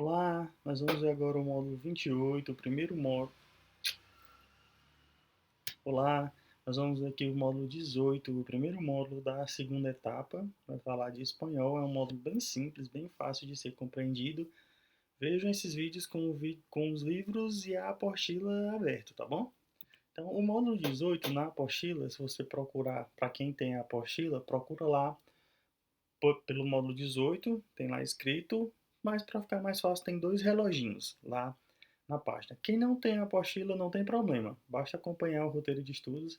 Olá, nós vamos ver agora o módulo 28, o primeiro módulo. Olá, nós vamos ver aqui o módulo 18, o primeiro módulo da segunda etapa. Vai falar de espanhol, é um módulo bem simples, bem fácil de ser compreendido. Vejam esses vídeos com os livros e a apostila aberto, tá bom? Então, o módulo 18, na apostila, se você procurar, para quem tem a apostila, procura lá pelo módulo 18, tem lá escrito, mas para ficar mais fácil tem dois reloginhos lá na página. Quem não tem a apostila não tem problema, basta acompanhar o roteiro de estudos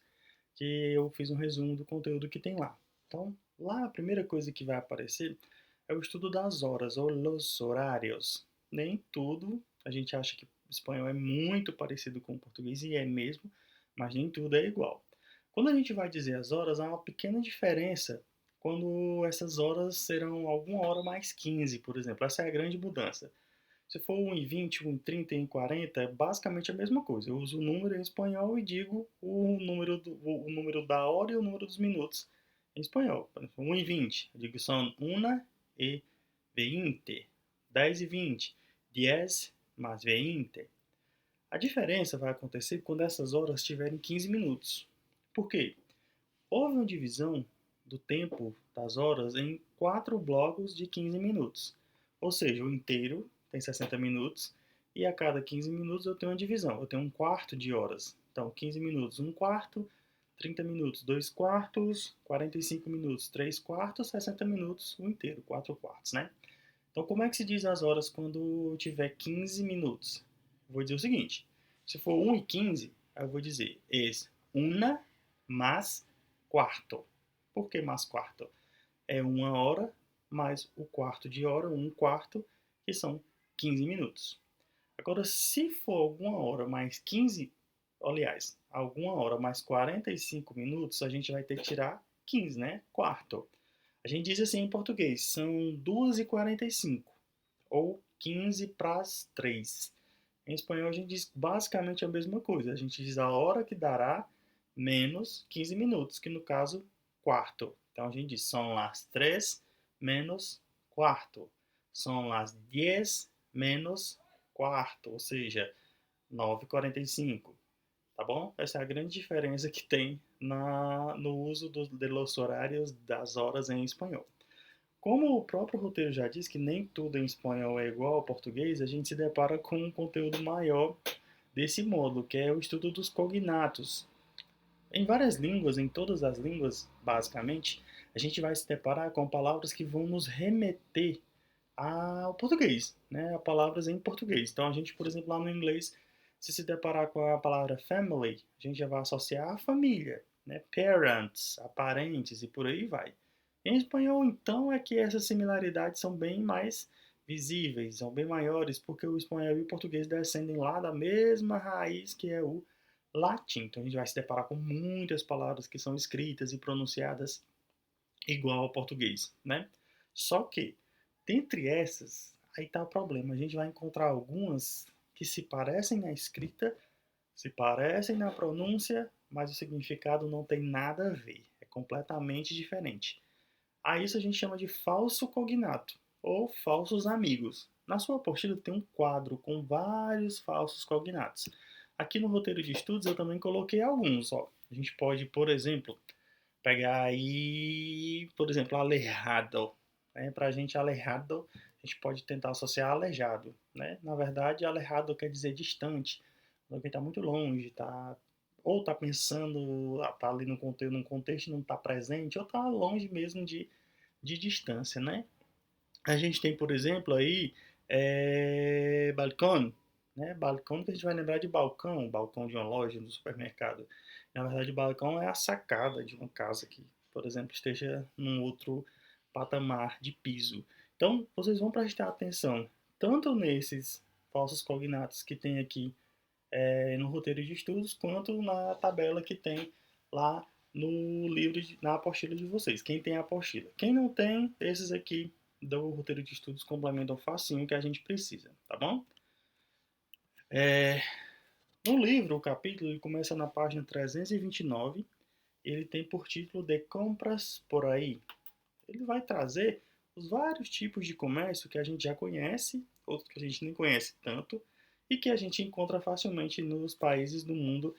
que eu fiz um resumo do conteúdo que tem lá. Então, lá a primeira coisa que vai aparecer é o estudo das horas, ou los horários. Nem tudo, a gente acha que o espanhol é muito parecido com o português, e é mesmo, mas nem tudo é igual. Quando a gente vai dizer as horas, há uma pequena diferença quando essas horas serão alguma hora mais 15, por exemplo. Essa é a grande mudança. Se for 1:20, 1:30, 1:40, é basicamente a mesma coisa. Eu uso o número em espanhol e digo o número da hora e o número dos minutos em espanhol. Por exemplo, 1:20, eu digo são 1:20, 10:20, 10 más 20. A diferença vai acontecer quando essas horas tiverem 15 minutos. Por quê? Houve uma divisão do tempo das horas em 4 blocos de 15 minutos. Ou seja, o inteiro tem 60 minutos e a cada 15 minutos eu tenho uma divisão. Eu tenho um quarto de horas. Então, 15 minutos, um quarto, 30 minutos, 2 quartos, 45 minutos, 3 quartos, 60 minutos, o inteiro, 4 quartos, né? Então, como é que se diz as horas quando tiver 15 minutos? Eu vou dizer o seguinte: se for 1:15, eu vou dizer es una más quarto. Por que mais quarto? É uma hora mais o quarto de hora, um quarto, que são 15 minutos. Agora, se for alguma hora mais 15, aliás, alguma hora mais 45 minutos, a gente vai ter que tirar 15, né? Quarto. A gente diz assim em português, são 2:45 ou 15 para as 3. Em espanhol a gente diz basicamente a mesma coisa. A gente diz a hora que dará menos 15 minutos, que no caso, quarto. Então a gente diz são as 3 menos quarto. São as 10 menos quarto, ou seja, 9:45. Tá bom? Essa é a grande diferença que tem no uso de los horários das horas em espanhol. Como o próprio roteiro já diz que nem tudo em espanhol é igual ao português, a gente se depara com um conteúdo maior desse módulo, que é o estudo dos cognatos. Em várias línguas, em todas as línguas, basicamente, a gente vai se deparar com palavras que vão nos remeter ao português, né? A palavras em português. Então, a gente, por exemplo, lá no inglês, se deparar com a palavra family, a gente já vai associar a família, né? Parents, a parentes e por aí vai. Em espanhol, então, é que essas similaridades são bem mais visíveis, são bem maiores, porque o espanhol e o português descendem lá da mesma raiz que é o latim. Então, a gente vai se deparar com muitas palavras que são escritas e pronunciadas igual ao português, né? Só que, dentre essas, aí está o problema. A gente vai encontrar algumas que se parecem na escrita, se parecem na pronúncia, mas o significado não tem nada a ver. É completamente diferente. A isso a gente chama de falso cognato, ou falsos amigos. Na sua apostila tem um quadro com vários falsos cognatos. Aqui no roteiro de estudos eu também coloquei alguns. Ó. A gente pode, por exemplo, pegar aí, por exemplo, aleijado. Né? Para a gente, aleijado, a gente pode tentar associar aleijado. Né? Na verdade, aleijado quer dizer distante. Alguém está muito longe, tá, ou está pensando, está ali num contexto e não está presente, ou está longe mesmo de distância. Né? A gente tem, por exemplo, aí, balcão, né? Balcão que a gente vai lembrar de balcão, balcão de uma loja, do supermercado. Na verdade, balcão é a sacada de uma casa que, por exemplo, esteja num outro patamar de piso. Então, vocês vão prestar atenção tanto nesses falsos cognatos que tem aqui no roteiro de estudos, quanto na tabela que tem lá no livro, na apostila de vocês. Quem tem a apostila. Quem não tem, esses aqui do roteiro de estudos complementam facinho que a gente precisa, tá bom? É, no livro, o capítulo ele começa na página 329. Ele tem por título De Compras por Aí. Ele vai trazer os vários tipos de comércio que a gente já conhece outros que a gente nem conhece tanto e que a gente encontra facilmente nos países do mundo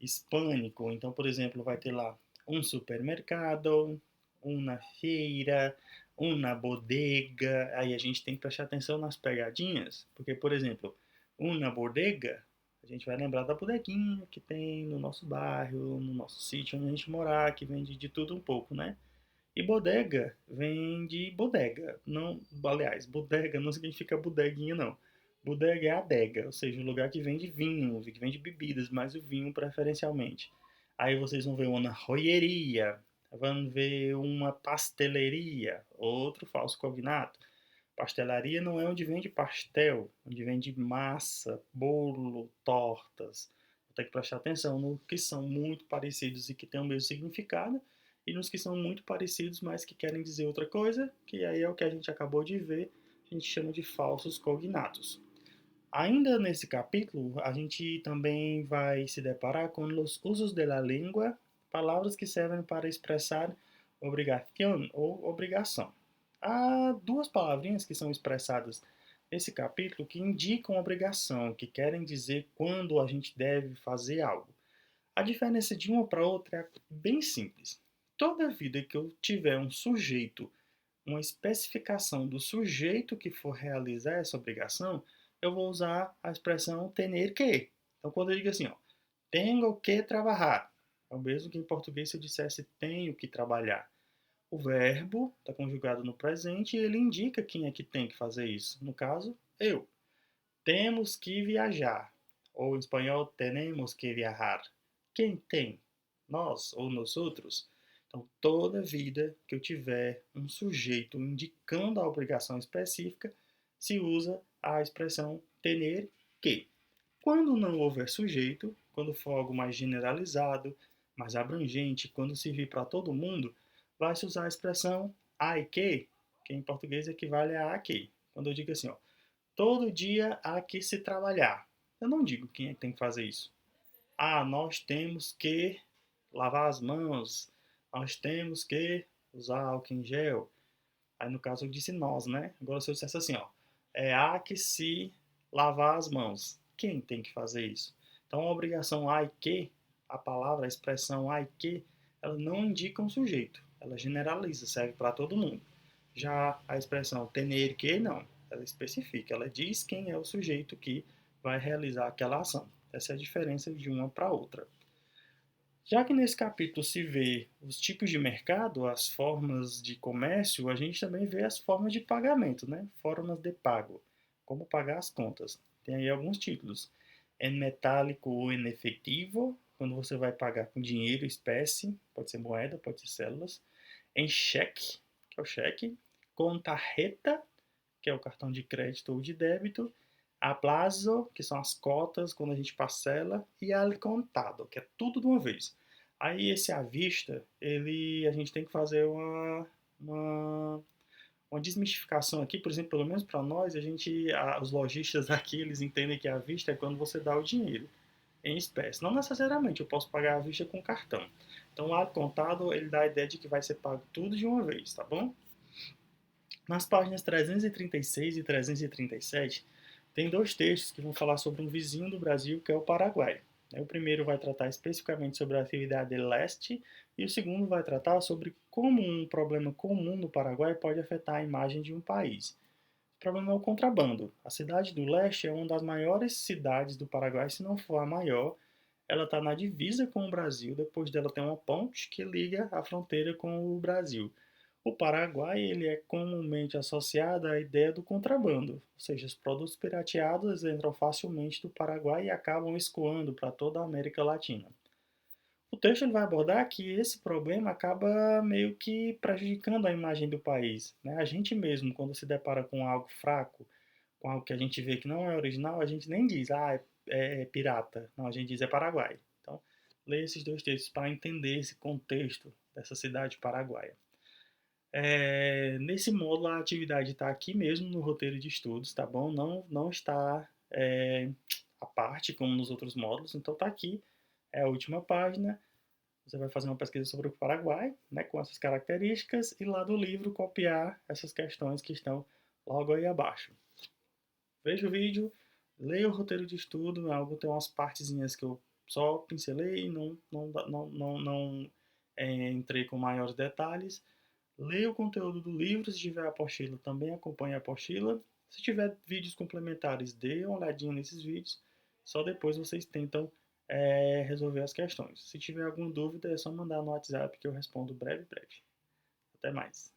hispânico. Então, por exemplo, vai ter lá um supermercado, uma feira, uma bodega. Aí a gente tem que prestar atenção nas pegadinhas, porque, por exemplo, uma bodega, a gente vai lembrar da bodeguinha que tem no nosso bairro, no nosso sítio onde a gente morar, que vende de tudo um pouco, né? E bodega vem de bodega. Não, aliás, bodega não significa bodeguinha, não. Bodega é adega, ou seja, um lugar que vende vinho, que vende bebidas, mas o vinho preferencialmente. Aí vocês vão ver uma joieria, vão ver uma pasteleria, outro falso cognato. Pastelaria não é onde vende pastel, onde vende massa, bolo, tortas. Tem que prestar atenção no que são muito parecidos e que têm o mesmo significado, e nos que são muito parecidos, mas que querem dizer outra coisa, que aí é o que a gente acabou de ver, a gente chama de falsos cognatos. Ainda nesse capítulo, a gente também vai se deparar com os usos da língua, palavras que servem para expressar obrigação ou obrigação. Há duas palavrinhas que são expressadas nesse capítulo que indicam obrigação, que querem dizer quando a gente deve fazer algo. A diferença de uma para outra é bem simples. Toda vida que eu tiver um sujeito, uma especificação do sujeito que for realizar essa obrigação, eu vou usar a expressão tener que. Então, quando eu digo assim, ó, tenho que trabalhar, é o mesmo que em português se eu dissesse tenho que trabalhar. O verbo está conjugado no presente e ele indica quem é que tem que fazer isso. No caso, eu. Temos que viajar. Ou em espanhol, tenemos que viajar. Quem tem? Nós ou nós outros? Então, toda vida que eu tiver um sujeito indicando a obrigação específica, se usa a expressão tener que. Quando não houver sujeito, quando for algo mais generalizado, mais abrangente, quando servir para todo mundo, vai se usar a expressão ai que em português equivale a que. Quando eu digo assim, ó, todo dia há que se trabalhar. Eu não digo quem é que tem que fazer isso. Ah, nós temos que lavar as mãos. Nós temos que usar álcool em gel. Aí no caso eu disse nós, né? Agora se eu dissesse assim, ó, há que se lavar as mãos. Quem tem que fazer isso? Então a obrigação ai que, a palavra, a expressão ai que, ela não indica um sujeito. Ela generaliza, serve para todo mundo. Já a expressão tener que, não. Ela especifica, ela diz quem é o sujeito que vai realizar aquela ação. Essa é a diferença de uma para outra. Já que nesse capítulo se vê os tipos de mercado, as formas de comércio, a gente também vê as formas de pagamento, né? Formas de pago, como pagar as contas. Tem aí alguns títulos. Em metálico ou em efetivo, quando você vai pagar com dinheiro, espécie, pode ser moeda, pode ser células. Em cheque, que é o cheque. Com tarjeta, que é o cartão de crédito ou de débito. A plazo, que são as cotas, quando a gente parcela, e al contado, que é tudo de uma vez. Aí esse à vista, a gente tem que fazer uma, uma desmistificação aqui, por exemplo, pelo menos para nós, os lojistas aqui, eles entendem que à vista é quando você dá o dinheiro em espécie. Não necessariamente, eu posso pagar à vista com cartão. Então, o al contado, ele dá a ideia de que vai ser pago tudo de uma vez, tá bom? Nas páginas 336 e 337, tem dois textos que vão falar sobre um vizinho do Brasil, que é o Paraguai. O primeiro vai tratar especificamente sobre a atividade leste e o segundo vai tratar sobre como um problema comum no Paraguai pode afetar a imagem de um país. O problema é o contrabando. A cidade do leste é uma das maiores cidades do Paraguai, se não for a maior. Ela está na divisa com o Brasil, depois dela tem uma ponte que liga a fronteira com o Brasil. O Paraguai ele é comumente associado à ideia do contrabando, ou seja, os produtos pirateados entram facilmente do Paraguai e acabam escoando para toda a América Latina. O texto ele vai abordar que esse problema acaba meio que prejudicando a imagem do país, né? A gente mesmo, quando se depara com algo fraco, com algo que a gente vê que não é original, a gente nem diz, é pirata. Não, a gente diz é Paraguai. Então, leia esses dois textos para entender esse contexto dessa cidade paraguaia. Nesse módulo, a atividade está aqui mesmo no roteiro de estudos, tá bom? Não está à parte como nos outros módulos, então está aqui, é a última página. Você vai fazer uma pesquisa sobre o Paraguai, né, com essas características, e lá do livro copiar essas questões que estão logo aí abaixo. Veja o vídeo, leia o roteiro de estudo, algo tem umas partezinhas que eu só pincelei, não entrei com maiores detalhes. Leia o conteúdo do livro, se tiver a apostila, também acompanhe a apostila. Se tiver vídeos complementares, dê uma olhadinha nesses vídeos. Só depois vocês tentam resolver as questões. Se tiver alguma dúvida, é só mandar no WhatsApp que eu respondo breve. Até mais.